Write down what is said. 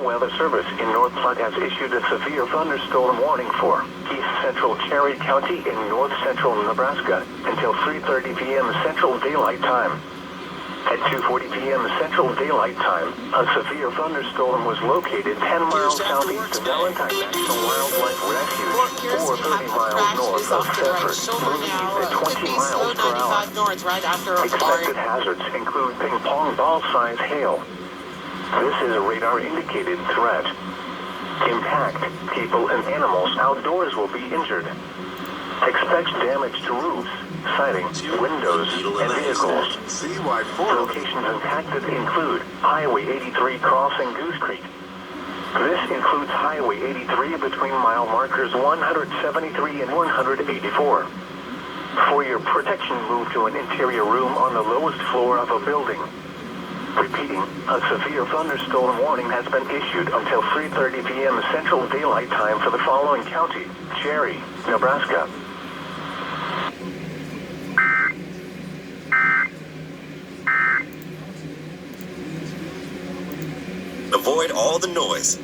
National Weather Service in North Platte has issued a severe thunderstorm warning for east central Cherry County in north central Nebraska until 3:30 p.m. Central Daylight Time. At 2:40 p.m. Central Daylight Time, a severe thunderstorm was located 10 miles southeast of Valentine National Wildlife Refuge, or 30 miles north of Sanford, moving east at 20 miles per hour. Expected hazards include ping-pong ball-size hail. This is a radar-indicated threat. Impact, people and animals outdoors will be injured. Expect damage to roofs, sidings, windows, and vehicles. Locations impacted include Highway 83 crossing Goose Creek. This includes Highway 83 between mile markers 173 and 184. For your protection, move to an interior room on the lowest floor of a building. Repeating, a severe thunderstorm warning has been issued until 3:30 p.m. Central Daylight Time for the following county: Cherry, Nebraska. Avoid all the noise.